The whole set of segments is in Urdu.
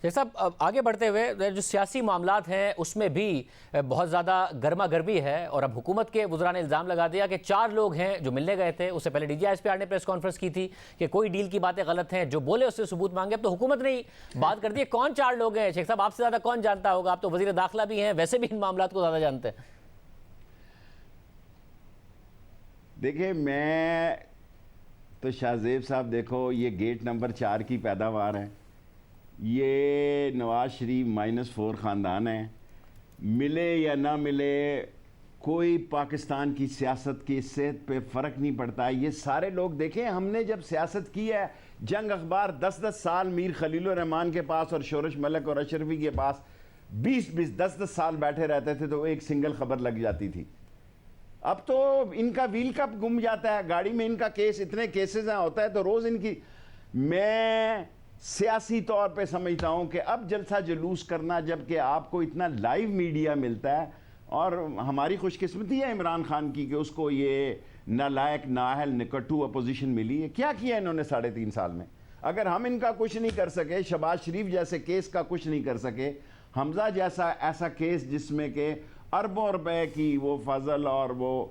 شیخ صاحب آگے بڑھتے ہوئے جو سیاسی معاملات ہیں اس میں بھی بہت زیادہ گرما گرمی ہے، اور اب حکومت کے وزراء نے الزام لگا دیا کہ 4 لوگ ہیں جو ملنے گئے تھے. اس سے پہلے D G S P R نے پریس کانفرنس کی تھی کہ کوئی ڈیل کی باتیں غلط ہیں، جو بولے اس سے ثبوت مانگے. اب تو حکومت نے بات کر دی ہے. کون 4 لوگ ہیں شیخ صاحب؟ آپ سے زیادہ کون جانتا ہوگا؟ آپ تو وزیر داخلہ بھی ہیں، ویسے بھی ان معاملات کو زیادہ جانتے ہیں. دیکھیں میں تو شاہ زیب صاحب، دیکھو یہ گیٹ نمبر 4 کی پیداوار ہے. یہ نواز شریف -4 خاندان ہے. ملے یا نہ ملے، کوئی پاکستان کی سیاست کی صحت پہ فرق نہیں پڑتا. یہ سارے لوگ دیکھیں، ہم نے جب سیاست کی ہے، جنگ اخبار 10 سال میر خلیل الرحمان کے پاس اور شورش ملک اور اشرفی کے پاس 10 سال بیٹھے رہتے تھے تو ایک سنگل خبر لگ جاتی تھی. اب تو ان کا ویل کپ گم جاتا ہے، گاڑی میں ان کا کیس، اتنے کیسز ہیں ہوتا ہے تو روز ان کی. میں سیاسی طور پہ سمجھتا ہوں کہ اب جلسہ جلوس کرنا، جبکہ آپ کو اتنا لائیو میڈیا ملتا ہے، اور ہماری خوش قسمتی ہے عمران خان کی کہ اس کو یہ نالائق نااہل نکٹو اپوزیشن ملی ہے. کیا کیا انہوں نے 3.5 سال میں؟ اگر ہم ان کا کچھ نہیں کر سکے، شہباز شریف جیسے کیس کا کچھ نہیں کر سکے، حمزہ جیسا ایسا کیس جس میں کہ اربوں روپے کی وہ فضل اور وہ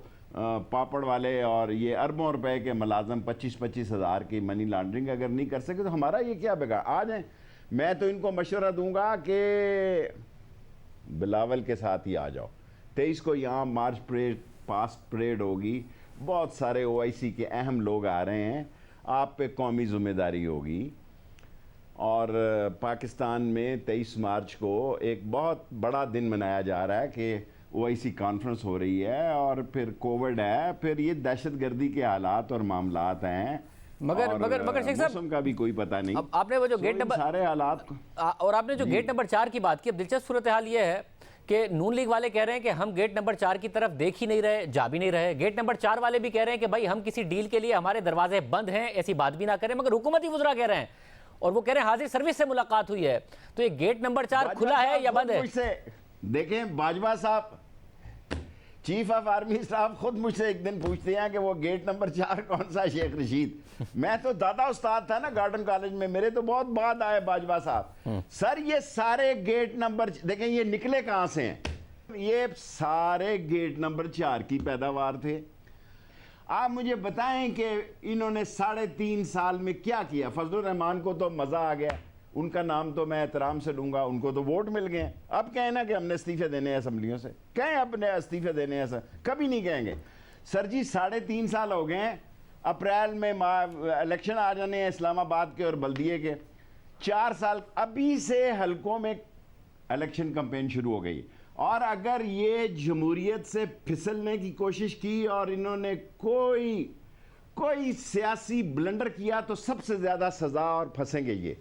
پاپڑ والے اور یہ اربوں روپے کے ملازم 25 ہزار کی منی لانڈرنگ اگر نہیں کر سکے تو ہمارا یہ کیا بگاڑ. آ جائیں، میں تو ان کو مشورہ دوں گا کہ بلاول کے ساتھ ہی آ جاؤ. 23 کو یہاں مارچ پریڈ، پاسٹ پریڈ ہوگی، بہت سارے OIC کے اہم لوگ آ رہے ہیں، آپ پہ قومی ذمہ داری ہوگی. اور پاکستان میں 23 مارچ کو ایک بہت بڑا دن منایا جا رہا ہے کہ OIC کانفرنس ہو رہی ہے، اور پھر کووڈ ہے، پھر یہ دہشت گردی کے حالات اور معاملات ہیں، مگر شیخ صاحب موسم کا بھی کوئی پتہ نہیں. آپ نے وہ جو گیٹ نمبر سارے حالات اور آپ نے جو گیٹ نمبر 4 کی بات کی، اب دلچسپ صورتحال یہ ہے کہ نون لیگ والے کہہ رہے ہیں کہ ہم گیٹ نمبر 4 کی طرف دیکھ ہی نہیں رہے، جا بھی نہیں رہے. گیٹ نمبر 4 والے بھی کہہ رہے ہیں کہ بھائی ہم کسی ڈیل کے لیے ہمارے دروازے بند ہیں، ایسی بات بھی نہ کریں. مگر حکومتی وزراء کہہ رہے ہیں، اور وہ کہہ رہے ہیں حاضر سروس سے ملاقات ہوئی ہے. تو یہ گیٹ نمبر 4 کھلا ہے یا بند ہے؟ دیکھیں باجوہ صاحب، چیف آف آرمی صاحب خود مجھ سے ایک دن پوچھتے ہیں کہ وہ گیٹ نمبر 4 کون سا شیخ رشید. میں تو دادا استاد تھا نا گارڈن کالج میں، میرے تو بہت بعد آئے باجوہ صاحب. سر یہ سارے گیٹ نمبر دیکھیں یہ نکلے کہاں سے ہیں؟ یہ سارے گیٹ نمبر 4 کی پیداوار تھے. آپ مجھے بتائیں کہ انہوں نے 3.5 سال میں کیا کیا؟ فضل الرحمان کو تو مزہ آ گیا، ان کا نام تو میں احترام سے لوں گا، ان کو تو ووٹ مل گئے. اب کہیں نا کہ ہم نے استعفے دینے ہیں اسمبلیوں سے، کہیں اپنے استعفے دینے ہیں، کبھی نہیں کہیں گے. سر جی 3.5 سال ہو گئے ہیں، اپریل میں الیکشن آ جانے ہیں اسلام آباد کے اور بلدیے کے. 4 سال ابھی سے حلقوں میں الیکشن کمپین شروع ہو گئی. اور اگر یہ جمہوریت سے پھسلنے کی کوشش کی اور انہوں نے کوئی سیاسی بلنڈر کیا تو سب سے زیادہ سزا اور پھنسیں گے. یہ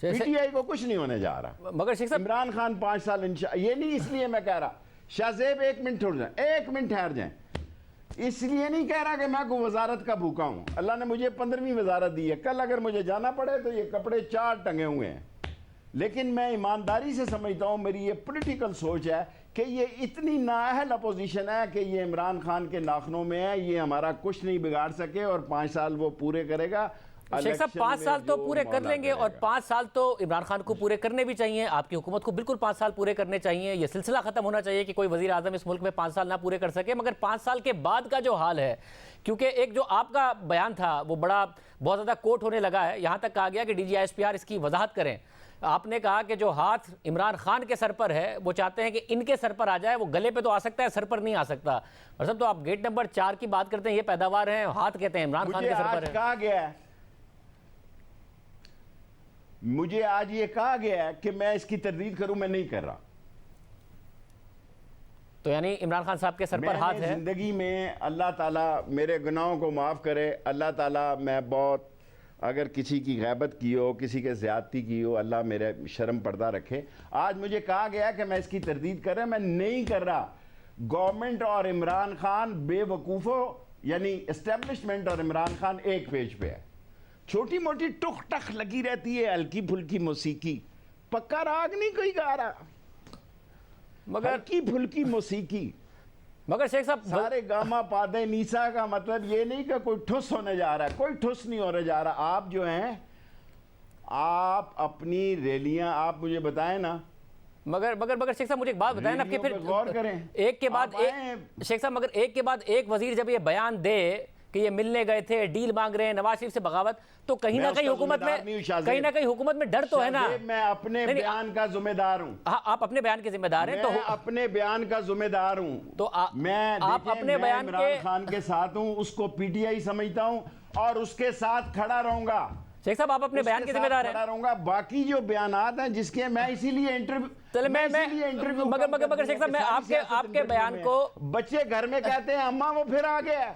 پی ٹی آئی کو کچھ نہیں ہونے جا رہا. مگر شیخ صاحب عمران خان 5 سال یہ نہیں، اس لیے میں کہہ رہا شاہ زیب 1 منٹ ٹھہر جائیں. اس لیے نہیں کہہ رہا کہ میں کوئی وزارت کا بھوکا ہوں. اللہ نے مجھے 15ویں وزارت دی ہے، کل اگر مجھے جانا پڑے تو یہ کپڑے 4 ٹنگے ہوئے ہیں. لیکن میں ایمانداری سے سمجھتا ہوں، میری یہ پولیٹیکل سوچ ہے کہ یہ اتنی نااہل اپوزیشن ہے کہ یہ عمران خان کے ناخنوں میں ہے، یہ ہمارا کچھ نہیں بگاڑ سکے، اور 5 سال وہ پورے کرے گا. شیخ صاحب 5 سال تو پورے کر لیں گے، اور 5 سال تو عمران خان کو پورے کرنے بھی چاہیے. آپ کی حکومت کو بالکل 5 سال پورے کرنے چاہیے. یہ سلسلہ ختم ہونا چاہیے کہ کوئی وزیر اعظم اس ملک میں 5 سال نہ پورے کر سکے. مگر 5 سال کے بعد کا جو حال ہے، کیونکہ ایک جو آپ کا بیان تھا وہ بہت زیادہ کوٹ ہونے لگا ہے، یہاں تک کہا گیا کہ D G S P R اس کی وضاحت کریں. آپ نے کہا کہ جو ہاتھ عمران خان کے سر پر ہے وہ چاہتے ہیں کہ ان کے سر پر آ جائے. وہ گلے پہ تو آ سکتا ہے، سر پر نہیں آ سکتا. اور سب تو آپ گیٹ نمبر 4 کی بات کرتے ہیں، یہ پیداوار ہیں، ہاتھ کہتے ہیں عمران خان کے سر پر ہے. مجھے آج یہ کہا گیا ہے کہ میں اس کی تردید کروں، میں نہیں کر رہا. تو یعنی عمران خان صاحب کے سر پر ہاتھ ہے. زندگی میں اللہ تعالیٰ میرے گناہوں کو معاف کرے. اللہ تعالیٰ، میں بہت اگر کسی کی غیبت کی ہو، کسی کے زیادتی کی ہو، اللہ میرے شرم پردہ رکھے. آج مجھے کہا گیا کہ میں اس کی تردید کر رہا، میں نہیں کر رہا. گورنمنٹ اور عمران خان بے وقوفوں، یعنی اسٹیبلشمنٹ اور عمران خان ایک پیج پہ ہے. چھوٹی موٹی ٹک ٹک لگی رہتی ہے، ہلکی پھلکی موسیقی. پکا راگ نہیں کوئی گا رہا، مگر ہلکی پھلکی موسیقی. مگر شیخ صاحب سارے گاما پادے نیسا کا مطلب یہ نہیں کہ کوئی ٹھس ہونے جا رہا ہے، کوئی ٹھس نہیں ہونے جا رہا. آپ جو ہیں آپ اپنی ریلیاں آپ مجھے بتائیں نا. مگر شیخ صاحب مجھ ایک بات بتائیں نا کہ پھر غور کریں. ایک کے بعد شیخ صاحب مگر ایک کے بعد ایک وزیر جب یہ بیان دے کہ یہ ملنے گئے تھے، ڈیل مانگ رہے ہیں، نواز شریف سے بغاوت، تو کہیں نہ کہیں حکومت میں ڈر تو ہے نا. میں اپنے بیان کا ذمہ دار ہوں. ہاں آپ اپنے بیان کے ذمہ دار ہیں. تو اپنے بیان کا ذمہ دار ہوں. تو میں اپنے بیان عمران خان کے ساتھ ہوں، اس کو پی ٹی آئی سمجھتا ہوں اور اس کے ساتھ کھڑا رہوں گا. شیخ صاحب آپ اپنے بیان کے ذمہ دار ہیں. باقی جو بیانات ہیں جس کے میں اسی لیے انٹرویو مگر شیخ صاحب میں آپ کے بیان کو بچے گھر میں کہتے ہیں اماں وہ پھر آ گیا.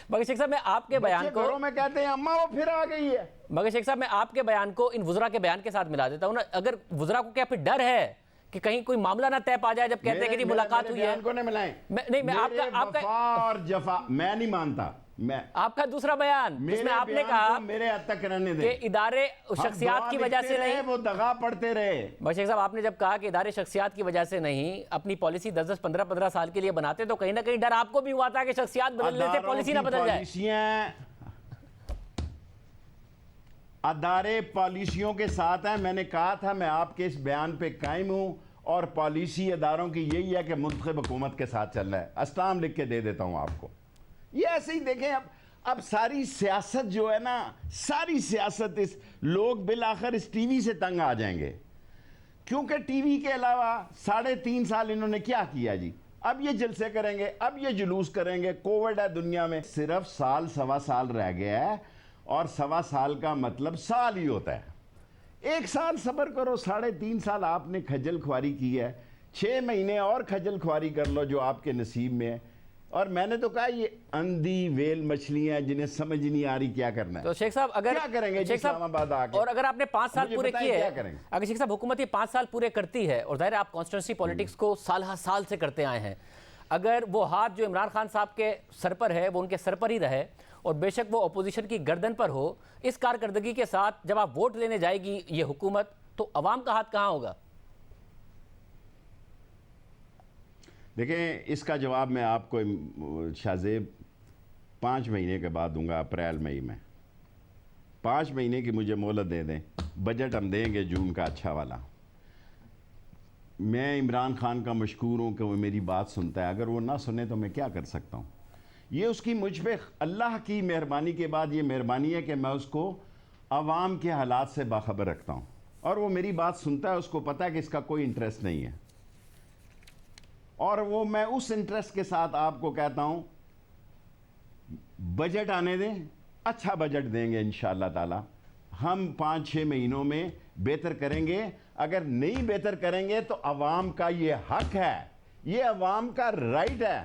مگر شیخ صاحب میں آپ کے بیان کو گھروں میں کہتے ہیں اماں وہ پھر آ گئی ہے. مگر شیخ صاحب میں آپ کے بیان کو ان وزراء کے بیان کے ساتھ ملا دیتا ہوں نا. اگر وزراء کو کیا پھر ڈر ہے کہ کہیں کوئی معاملہ نہ طے پا جائے جب کہتے ہیں کہ ملاقات ہوئی ہے؟ کو نہیں ملائیں. نہیں میں آپ کا اور جفا میں نہیں مانتا. آپ کا دوسرا بیان جس میں آپ نے کہا میرے حد تک رہنے دیں کہ ادارے شخصیات کی وجہ سے نہیں، وہ دغا پڑتے رہے. شیخ صاحب آپ نے جب کہا کہ ادارے شخصیات کی وجہ سے نہیں، اپنی پالیسی 10 15 سال کے لیے بناتے تو کہیں نہ کہیں ڈر آپ کو بھی ہوا تھا کہ شخصیات بدلنے سے پالیسی نہ بدل جائے. ادارے پالیسیوں کے ساتھ ہیں. میں نے کہا تھا میں آپ کے اس بیان پہ قائم ہوں اور پالیسی اداروں کی یہی ہے کہ منتخب حکومت کے ساتھ چل رہا ہے. اسٹام لکھ کے دے دیتا ہوں آپ کو. یہ ایسے ہی دیکھیں اب ساری سیاست جو ہے نا، ساری سیاست لوگ بالآخر اس ٹی وی سے تنگ آ جائیں گے. کیونکہ ٹی وی کے علاوہ 3.5 سال انہوں نے کیا کیا جی؟ اب یہ جلسے کریں گے، اب یہ جلوس کریں گے. کووڈ ہے دنیا میں. صرف سوا سال رہ گیا ہے اور سوا سال کا مطلب سال ہی ہوتا ہے. 1 سال صبر کرو. 3.5 سال آپ نے کھجل خواری کی ہے. 6 مہینے اور کھجل خواری کر لو جو آپ کے نصیب میں ہے. اور میں نے تو کہا یہ اندھی ویل مچھلیاں جنہیں سمجھ نہیں آ رہی کیا کرنا ہے. تو شیخ صاحب اگر کیا کریں گے اسلام آباد آ کے؟ اور اگر آپ نے 5 سال پورے کیے، اگر شیخ صاحب حکومت یہ 5 سال پورے کرتی ہے اور ظاہر ہے آپ کانسٹیٹنسی پولیٹکس کو سال ہر سال سے کرتے آئے ہیں، اگر وہ ہاتھ جو عمران خان صاحب کے سر پر ہے وہ ان کے سر پر ہی رہے اور بے شک وہ اپوزیشن کی گردن پر ہو، اس کارکردگی کے ساتھ جب آپ ووٹ لینے جائے گی یہ حکومت، تو عوام کا ہاتھ کہاں ہوگا؟ دیکھیں اس کا جواب میں آپ کو شاہ زیب 5 مہینے کے بعد دوں گا. اپریل مئی میں 5 مہینے کی مجھے مہلت دے دیں. بجٹ ہم دیں گے جون کا اچھا والا. میں عمران خان کا مشکور ہوں کہ وہ میری بات سنتا ہے. اگر وہ نہ سنے تو میں کیا کر سکتا ہوں؟ یہ اس کی مجھ پہ اللہ کی مہربانی کے بعد یہ مہربانی ہے کہ میں اس کو عوام کے حالات سے باخبر رکھتا ہوں اور وہ میری بات سنتا ہے. اس کو پتہ ہے کہ اس کا کوئی انٹرسٹ نہیں ہے اور وہ میں اس انٹرسٹ کے ساتھ آپ کو کہتا ہوں بجٹ آنے دیں. اچھا بجٹ دیں گے انشاءاللہ تعالی. ہم 5-6 مہینوں میں بہتر کریں گے. اگر نہیں بہتر کریں گے تو عوام کا یہ حق ہے، یہ عوام کا رائٹ ہے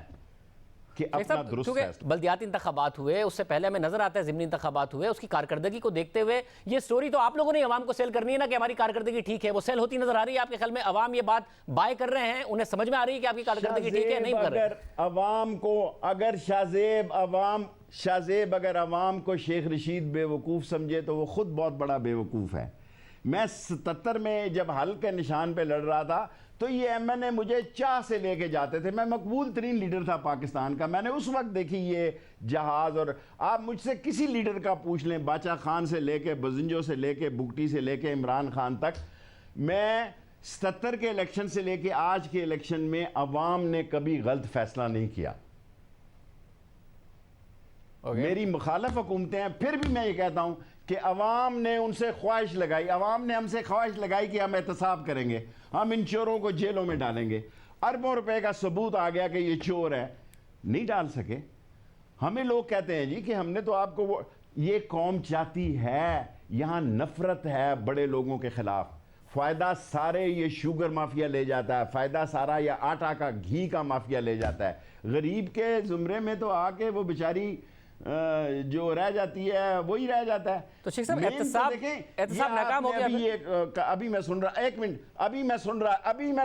کہ اپنا درست فیصلہ. بلدیاتی انتخابات ہوئے، اس سے پہلے ہمیں نظر آتا ہے ضمنی انتخابات ہوئے، اس کی کارکردگی کو دیکھتے ہوئے یہ سٹوری تو آپ لوگوں نے عوام کو سیل کرنی ہے نا کہ ہماری کارکردگی ٹھیک ہے. وہ سیل ہوتی نظر آ رہی ہے آپ کے خیال میں؟ عوام یہ بات بائے کر رہے ہیں، انہیں سمجھ میں آ رہی ہے کہ آپ کی کارکردگی ٹھیک ہے نہیں کر رہے؟ عوام کو اگر شاہ زیب اگر عوام کو شیخ رشید بے وقوف سمجھے تو وہ خود بہت بڑا بے وقوف ہے. میں 77 میں جب حلق کے نشان پہ لڑ رہا تھا تو یہ ایم این اے مجھے چاہ سے لے کے جاتے تھے. میں مقبول ترین لیڈر تھا پاکستان کا. میں نے اس وقت دیکھی یہ جہاز. اور آپ مجھ سے کسی لیڈر کا پوچھ لیں، باچا خان سے لے کے بزنجو سے لے کے بگٹی سے لے کے عمران خان تک، میں 77 کے الیکشن سے لے کے آج کے الیکشن میں عوام نے کبھی غلط فیصلہ نہیں کیا. میری مخالف حکومتیں ہیں پھر بھی میں یہ کہتا ہوں کہ عوام نے ان سے خواہش لگائی، عوام نے ہم سے خواہش لگائی کہ ہم احتساب کریں گے، ہم ان چوروں کو جیلوں میں ڈالیں گے. اربوں روپے کا ثبوت آ گیا کہ یہ چور ہے، نہیں ڈال سکے. ہمیں لوگ کہتے ہیں جی کہ ہم نے تو آپ کو یہ قوم چاہتی ہے، یہاں نفرت ہے بڑے لوگوں کے خلاف. فائدہ سارے یہ شوگر مافیا لے جاتا ہے، فائدہ سارا یہ آٹا کا گھی کا مافیا لے جاتا ہے. غریب کے زمرے میں تو آ کے وہ بیچاری جو رہ جاتی ہے وہی رہ جاتا ہے. تو شیخ صاحب احتساب ناکام ہو گیا. ابھی میں سن رہا، ایک منٹ، ابھی میں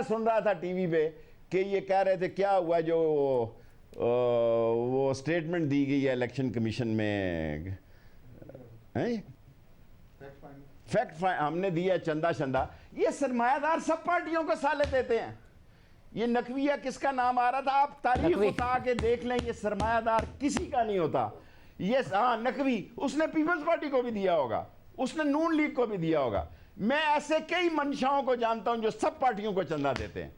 سن رہا تھا ٹی وی پہ کہ یہ کہہ رہے تھے کیا ہوا جو وہ سٹیٹمنٹ دی گئی ہے الیکشن کمیشن میں، فیکٹ ہم نے دیا چندہ شندہ. یہ سرمایہ دار سب پارٹیوں کو سالے دیتے ہیں. یہ نقویہ کس کا نام آ رہا تھا؟ آپ تاریخ اٹھا کے دیکھ لیں، یہ سرمایہ دار کسی کا نہیں ہوتا. یہ نقوی اس نے پیپلز پارٹی کو بھی دیا ہوگا. اس نے نون لیگ کو بھی دیا ہوگا. میں ایسے کئی منشاؤں کو جانتا ہوں جو سب پارٹیوں کو چندہ دیتے ہیں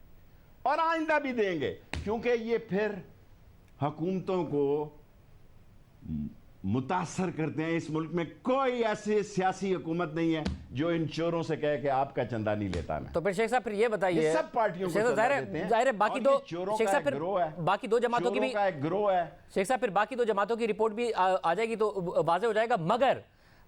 اور آئندہ بھی دیں گے, کیونکہ یہ پھر حکومتوں کو متاثر کرتے ہیں. اس ملک میں کوئی ایسی سیاسی حکومت نہیں ہے جو ان چوروں سے کہے کہ آپ کا چندہ نہیں لیتا میں. تو پھر شیخ صاحب پھر یہ بتائیے, یہ سب پارٹیوں کو چندہ دیتے ہیں, ظاہر ہے باقی دو چوروں شیخ کا صاحب ایک گروہ ہے, باقی دو جماعتوں کی بھی چوروں کا ایک گروہ ہے. شیخ صاحب پھر باقی دو جماعتوں کی رپورٹ بھی آ جائے گی تو واضح ہو جائے گا. مگر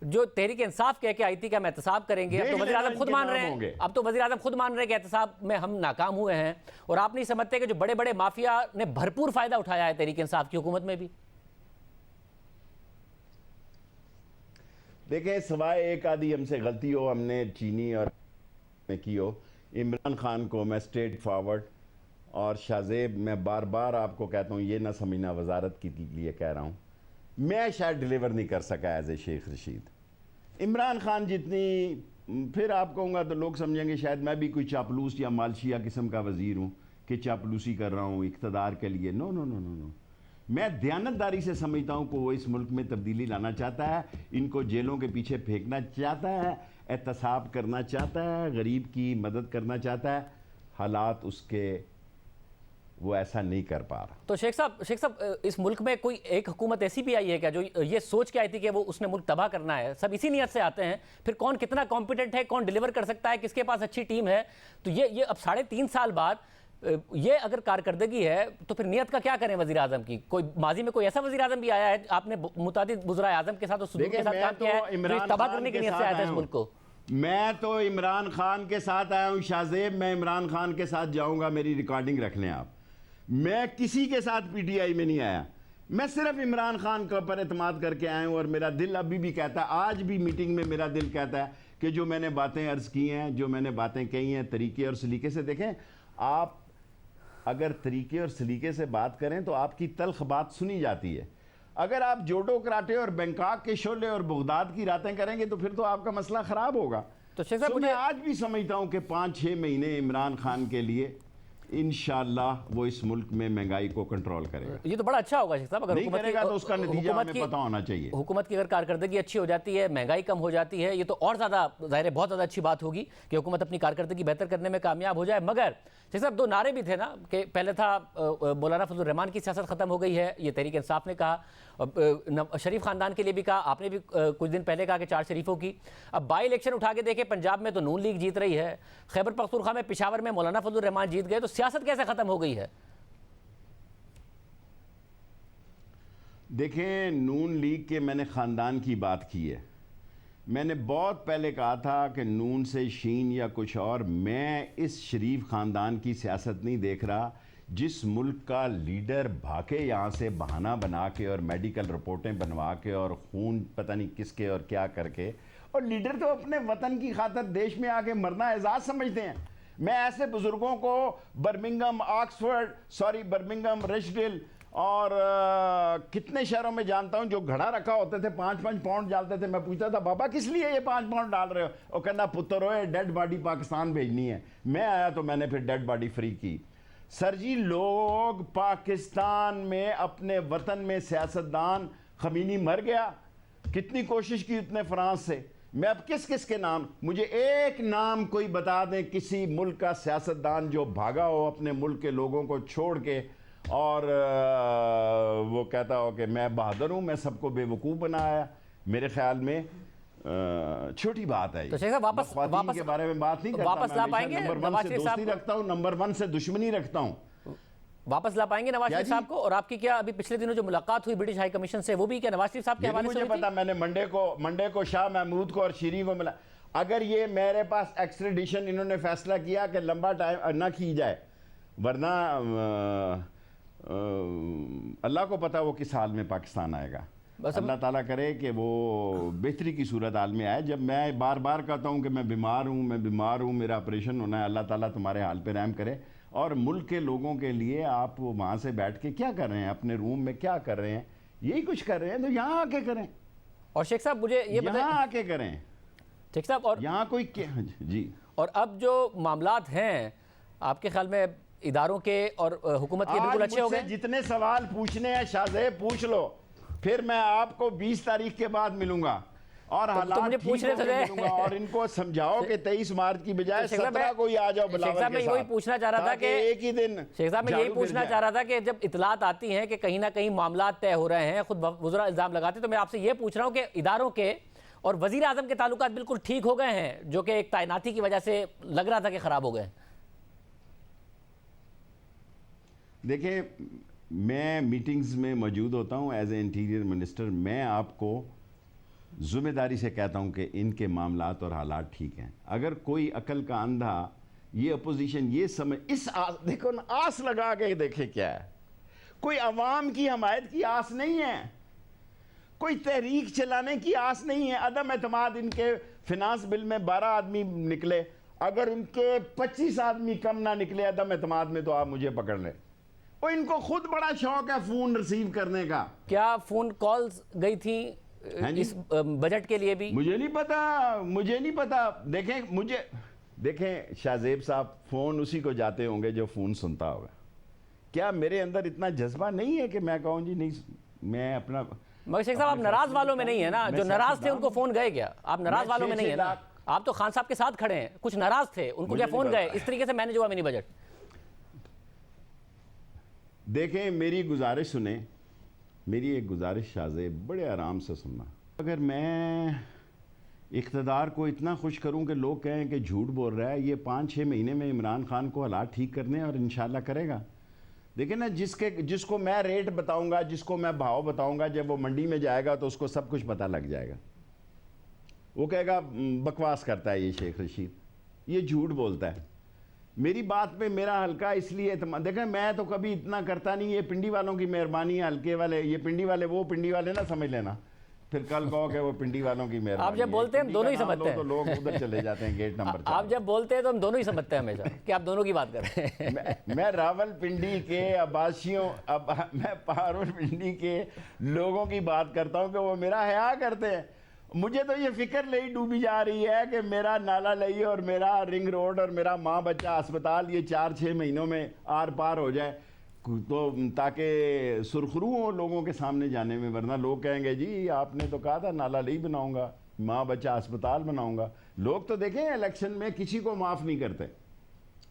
جو تحریک انصاف کہہ کے آئی تھی کہ ہم احتساب کریں گے, اب تو وزیر اعظم خود مان رہے ہیں, اب تو وزیر اعظم خود مان رہے ہیں کہ احتساب میں ہم ناکام ہوئے ہیں, اور آپ نہیں سمجھتے کہ جو بڑے بڑے مافیا نے بھرپور فائدہ اٹھایا ہے تحریک انصاف کی حکومت میں بھی؟ دیکھیں, سوائے ایک آدھی ہم سے غلطی ہو, ہم نے چینی اور کی ہو, عمران خان کو میں اسٹریٹ فارورڈ اور شاہ زیب میں بار بار آپ کو کہتا ہوں, یہ نہ سمجھنا وزارت کے لیے کہہ رہا ہوں, میں شاید ڈیلیور نہیں کر سکا ایز اے شیخ رشید. عمران خان جتنی, پھر آپ کہوں گا تو لوگ سمجھیں گے شاید میں بھی کوئی چاپلوس یا مالشیا قسم کا وزیر ہوں کہ چاپلوسی کر رہا ہوں اقتدار کے لیے. نو نو نو نو نو, میں دیانتداری سے سمجھتا ہوں کہ وہ اس ملک میں تبدیلی لانا چاہتا ہے, ان کو جیلوں کے پیچھے پھینکنا چاہتا ہے, احتساب کرنا چاہتا ہے, غریب کی مدد کرنا چاہتا ہے. حالات اس کے وہ ایسا نہیں کر پا رہا. تو شیخ صاحب اس ملک میں کوئی ایک حکومت ایسی بھی آئی ہے کیا جو یہ سوچ کے آئی تھی کہ وہ اس نے ملک تباہ کرنا ہے؟ سب اسی نیت سے آتے ہیں. پھر کون کتنا کمپیٹنٹ ہے, کون ڈیلیور کر سکتا ہے, کس کے پاس اچھی ٹیم ہے؟ تو یہ اب 3.5 سال بعد یہ اگر کارکردگی ہے تو پھر نیت کا کیا کریں وزیر اعظم کی؟ کوئی ماضی میں کوئی ایسا وزیر اعظم بھی آیا ہے, آپ نے متعدد وزرائے اعظم کے ساتھ اور صدور کے ساتھ کام کیا ہے جو تباہ کرنے کی نیت سے آیا تھا اس ملک کو؟ میں تو عمران خان کے ساتھ آیا ہوں. شاہ زیب, میں عمران خان کے ساتھ جاؤں گا, میری ریکارڈنگ رکھ لیں آپ. میں کسی کے ساتھ پی ٹی آئی میں نہیں آیا, میں صرف عمران خان کے اوپر اعتماد کر کے آیا ہوں. اور میرا دل ابھی بھی کہتا ہے, آج بھی میٹنگ میں میرا دل کہتا ہے کہ جو میں نے باتیں عرض کی ہیں, جو میں نے باتیں کہی ہیں, طریقے اور سلیقے سے. دیکھیں, آپ اگر طریقے اور سلیقے سے بات کریں تو آپ کی تلخ بات سنی جاتی ہے. اگر آپ جوڈو کراٹے اور بینکاک کے شعلے اور بغداد کی راتیں کریں گے تو پھر تو آپ کا مسئلہ خراب ہوگا. تو میں آج بھی سمجھتا ہوں کہ 5-6 مہینے عمران خان کے لیے انشاءاللہ وہ اس ملک میں مہنگائی کو کنٹرول کرے گا. یہ تو بڑا اچھا ہوگا شیخ صاحب, اگر نہیں کرے گا تو اس کا نتیجہ ہمیں پتہ ہونا چاہیے. حکومت کی اگر کارکردگی اچھی ہو جاتی ہے, مہنگائی کم ہو جاتی ہے, یہ تو اور زیادہ ظاہر ہے بہت زیادہ اچھی بات ہوگی کہ حکومت اپنی کارکردگی بہتر کرنے میں کامیاب ہو جائے. مگر شیخ صاحب 2 نعرے بھی تھے نا, کہ پہلے تھا مولانا فضل الرحمان کی سیاست ختم ہو گئی ہے, یہ تحریک انصاف نے کہا. شریف خاندان کے لیے بھی کہا, آپ نے بھی کچھ دن پہلے کہا کہ 4 شریفوں کی. اب بائی الیکشن اٹھا کے دیکھیں, پنجاب میں تو نون لیگ جیت رہی ہے, خیبر پختونخوا میں پشاور میں مولانا فضل الرحمان جیت گئے, تو سیاست کیسے ختم ہو گئی ہے؟ دیکھیں, نون لیگ کے میں نے خاندان کی بات کی ہے. میں نے بہت پہلے کہا تھا کہ نون سے شین یا کچھ اور, میں اس شریف خاندان کی سیاست نہیں دیکھ رہا جس ملک کا لیڈر بھاگے یہاں سے بہانہ بنا کے اور میڈیکل رپورٹیں بنوا کے اور خون پتہ نہیں کس کے اور کیا کر کے. اور لیڈر تو اپنے وطن کی خاطر دیش میں آ کے مرنا اعزاز سمجھتے ہیں. میں ایسے بزرگوں کو برمنگھم, ریچڈل اور کتنے شہروں میں جانتا ہوں جو گھڑا رکھا ہوتے تھے, 5-5 پاؤنڈ ڈالتے تھے. میں پوچھتا تھا, بابا کس لیے یہ 5 پاؤنڈ ڈال رہے ہو؟ وہ کہنا, پتر ہوئے ڈیڈ باڈی پاکستان بھیجنی ہے. میں آیا تو میں نے پھر ڈیڈ باڈی فری کی. سر جی, لوگ پاکستان میں اپنے وطن میں سیاستدان, خمینی مر گیا, کتنی کوشش کی اتنے فرانس سے. میں اب کس کے نام, مجھے ایک نام کوئی بتا دیں کسی ملک کا سیاستدان جو بھاگا ہو اپنے ملک کے لوگوں کو چھوڑ کے اور وہ کہتا ہو کہ میں بہادر ہوں, میں سب کو بے وقوف بنایا. میرے خیال میں چھوٹی بات ہے. تو شیخ صاحب خواتین کے بارے میں بات نہیں کرتا, واپس لا پائیں گے نمبر 1 سے دوستی رکھتا ہوں, نمبر 1 سے دشمنی رکھتا ہوں. واپس لا پائیں گے نواز شریف صاحب کو؟ اور آپ کی کیا ابھی پچھلے دنوں جو ملاقات ہوئی برٹش ہائی کمیشن سے, وہ بھی کیا نواز شریف صاحب کے حوالے سے ہوئی تھی؟ مجھے پتا, میں نے منڈے کو شاہ محمود کو اور شیریں کو ملا. اگر یہ میرے پاس ایکسٹریڈیشن انہوں نے فیصلہ کیا کہ لمبا ٹائم نہ کی جائے, ورنہ اللہ کو پتا وہ کس حال میں پاکستان آئے گا. اللہ تعالیٰ کرے کہ وہ بہتری کی صورت حال میں آئے. جب میں بار بار کہتا ہوں کہ میں بیمار ہوں, میرا آپریشن ہونا ہے, اللہ تعالیٰ تمہارے حال پہ رحم کرے. اور ملک کے لوگوں کے لیے آپ وہاں سے بیٹھ کے کیا کر رہے ہیں, اپنے روم میں کیا کر رہے ہیں, یہی کچھ کر رہے ہیں تو یہاں آ کے کریں. اور شیخ صاحب مجھے یہ بتائیں, یہاں آ کے کریں شیخ صاحب. اور یہاں کوئی جی, اور اب جو معاملات ہیں آپ کے خیال میں اداروں کے اور حکومت کے بالکل اچھے ہو گئے؟ جتنے سوال پوچھنے ہیں شاہ زیب پوچھ لو, پھر میں آپ کو 20 تاریخ کے بعد ملوں گا اور حالات مجھے ٹھیک پوچھنے ہونے سے ملوں گا، اور ان کو سمجھاؤ کہ 23 مارچ کی بجائے شیخ صاحب 17 کو ہی آ جاؤ شیخ بلاول صاحب کے میں وہی ساتھ، پوچھنا چاہ رہا تھا تاکہ کہ ایک ہی دن شیخ صاحب میں یہی جھاڑو گر پوچھنا جائے۔ چاہ رہا تھا کہ جب اطلاعات آتی ہیں کہ کہیں نہ کہیں معاملات طے ہو رہے ہیں، خود وزراء الزام لگاتے ہیں، تو میں آپ سے یہ پوچھ رہا ہوں کہ اداروں کے اور وزیر اعظم کے تعلقات بالکل ٹھیک ہو گئے ہیں جو کہ ایک تعیناتی کی وجہ سے لگ رہا تھا کہ خراب ہو گئے ہیں؟ دیکھیں میں میٹنگز میں موجود ہوتا ہوں ایز اے انٹیریئر منسٹر، میں آپ کو ذمہ داری سے کہتا ہوں کہ ان کے معاملات اور حالات ٹھیک ہیں۔ اگر کوئی عقل کا اندھا یہ اپوزیشن یہ سمجھ دیکھو نا، آس لگا کے دیکھے کیا ہے، کوئی عوام کی حمایت کی آس نہیں ہے، کوئی تحریک چلانے کی آس نہیں ہے۔ عدم اعتماد ان کے فنانس بل میں 12 آدمی نکلے، اگر ان کے 25 آدمی کم نہ نکلے عدم اعتماد میں تو آپ مجھے پکڑ لیں۔ وہ ان کو خود بڑا شوق ہے فون ریسیو کرنے کا۔ کیا فون کالز گئی تھیں اس بجٹ کے لیے بھی؟ مجھے نہیں پتا، دیکھیں شاہ زیب صاحب، فون اسی کو جاتے ہوں گے جو فون سنتا ہوگا۔ کیا میرے اندر اتنا جذبہ نہیں ہے کہ میں کہوں جی نہیں، میں اپنا، مگر شیخ صاحب آپ ناراض والوں میں نہیں ہیں نا؟ جو ناراض تھے ان کو فون گئے کیا؟ آپ ناراض والوں میں نہیں ہیں نا؟ آپ تو خان صاحب کے ساتھ کھڑے ہیں، کچھ ناراض تھے ان کو کیا فون گئے؟ اس طریقے سے مینیج ہوا منی بجٹ؟ دیکھیں میری گزارش سنیں، میری ایک گزارش شاہ زیب، بڑے آرام سے سننا۔ اگر میں اقتدار کو اتنا خوش کروں کہ لوگ کہیں کہ جھوٹ بول رہا ہے، یہ 5-6 مہینے میں عمران خان کو حالات ٹھیک کرنے اور انشاءاللہ کرے گا۔ دیکھیں نا، جس کو میں ریٹ بتاؤں گا، جس کو میں بھاؤ بتاؤں گا، جب وہ منڈی میں جائے گا تو اس کو سب کچھ پتہ لگ جائے گا۔ وہ کہے گا بکواس کرتا ہے یہ شیخ رشید، یہ جھوٹ بولتا ہے۔ میری بات پہ میرا حلقہ اس لیے اعتماد، دیکھیں میں تو کبھی اتنا کرتا نہیں، یہ پنڈی والوں کی مہربانی ہے، حلقے والے یہ پنڈی والے، وہ پنڈی والے نہ سمجھ لینا، پھر کل کہو کہ وہ پنڈی والوں کی مہربانی ہے۔ آپ جب بولتے ہیں ہم دونوں ہی سمجھتے ہیں، تو لوگ ادھر چلے جاتے ہیں گیٹ نمبر 4۔ آپ جب بولتے ہیں تو ہم دونوں ہی سمجھتے ہیں ہمیشہ کہ آپ دونوں کی بات کر رہے ہیں۔ میں راول پنڈی کے عباسیوں، میں پہاڑ پنڈی کے لوگوں کی بات کرتا ہوں کہ وہ میرا حیا کرتے ہیں۔ مجھے تو یہ فکر لئی ڈوبی جا رہی ہے کہ میرا نالا لئی اور میرا رنگ روڈ اور میرا ماں بچہ اسپتال یہ 4-6 مہینوں میں آر پار ہو جائے، تو تاکہ سرخرو ہو لوگوں کے سامنے جانے میں، ورنہ لوگ کہیں گے جی آپ نے تو کہا تھا نالا لئی بناؤں گا، ماں بچہ اسپتال بناؤں گا۔ لوگ تو دیکھیں الیکشن میں کسی کو معاف نہیں کرتے،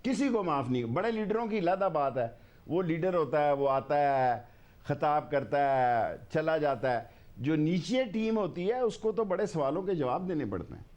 کسی کو معاف نہیں۔ بڑے لیڈروں کی علیحدہ بات ہے، وہ لیڈر ہوتا ہے، وہ آتا ہے، خطاب کرتا ہے، چلا جاتا ہے۔ جو نیچے ٹیم ہوتی ہے اس کو تو بڑے سوالوں کے جواب دینے پڑتے ہیں۔